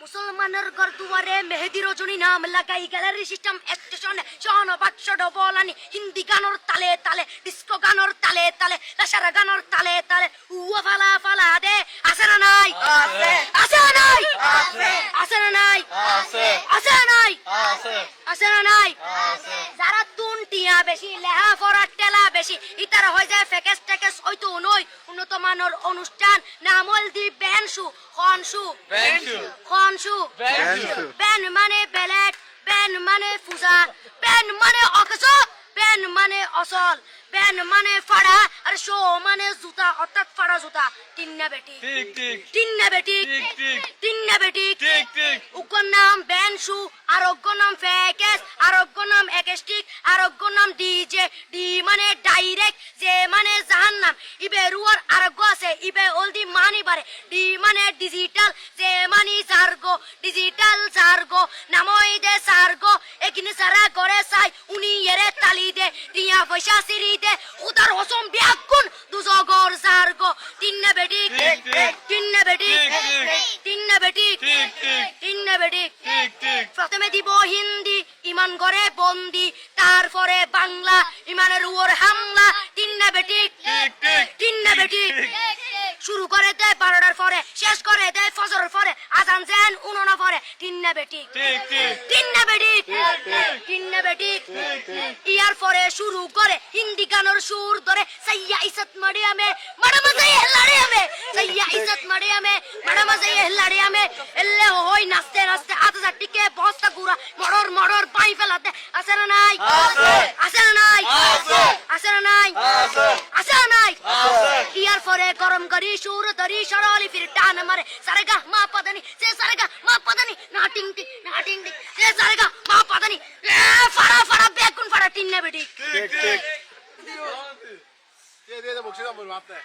মুসলমানের ঘর দুয়ারে মেহেদি রজনী নাম লাগাই গ্যালারি সিস্টেম স্টেশনে শহনবাদ ডবলানি হিন্দি গানোর তালে তালে ডিস্কো গানোর তালে তালে লাসারা গানোর তালে তালে উয়া ফালা ফালা দে আছে না নাই আছে আছে না নাই আছে আছে না নাই আছে আছে না নাই আছে আছে না নাই আছে যারা তুনটিয়া বেশি লেহা ফরা টেলা বেশি ইতারা হয়ে যায় ফেকেস টেকেস হয়তো নয় উন্নত মানের অনুষ্ঠান নামল দি বেনশু খনশু খনশু বেন মানে বেলেট বেন মানে ফুজা বেন মানে অকস বেন মানে অসল বেন মানে ফাড়া আর শো মানে জুতা অর্থাৎ ফাড়া জুতা তিন্না বেটি ঠিক ঠিক তিন্না বেটি ঠিক ঠিক তিন্না বেটি ঠিক ঠিক উকর নাম বেনশু আরোগ্য নাম ফেকেস আরোগ্য নাম একেস্টিক আরোগ্য নাম ডিজে ডি মানে ডাইরেক্ট যে মানে জাহান্নাম ইবে রুয়ার আরোগ্য আছে ইবে অলদি মানি বারে ডি মানে ডিজিটাল যে মানি সার্গো ডিজিটাল সার্গো নামই দে সার্গো একিনি সারা করে সাই উনি এরে তালি দে রিয়া পয়সা সিরি দে উদার হসম বিয়াকুন দুজগর সার্গো তিন্না বেটি ঠিক ঠিক তিন্না বেটি ঠিক ঠিক তিন্না বেটি ঠিক ঠিক তিন্না বেটি ঠিক ঠিক প্রথমে দিব হিন্দি ইমান করে বন্দি তারপরে বাংলা ইমানের উপর হামলা তিন্না বেটি ঠিক ঠিক তিন্না বেটি শুরু করে দেয় 12টার পরে শেষ করে দেয় ফজরের পরে আজান যেন উননা পরে তিন্না বেটি ঠিক ঠিক তিন্না বেটি ঠিক ঠিক তিন্না বেটি ঠিক ঠিক ইয়ার পরে শুরু করে হিন্দি গানের সুর ধরে সাইয়া ইজ্জত মারিয়া মে ম্যাডাম যাই হেলাড়িয়া মে সাইয়া ইজ্জত মারিয়া মে ম্যাডাম যাই হেলাড়িয়া মে এলে হই নাচতে নাচতে আধা টিকে বস্তা গুড়া মড়র মড়র পাই ফেলাতে আছে না নাই আছে আছে না নাই আছে আছে না নাই আছে আছে না নাই আছে ইয়ার পরে গরম করি সুর ধরি সরলি ফির টান মারে সারেগা মা পদানি সে সারেগা মা পদানি না টিং টিং না টিং টিং সে সারেগা মা পদানি ফাড়া ফাড়া বেগুন ফাড়া তিন্না বেটি ঠিক ঠিক দিয়ে বকশিশ বলবো আপনি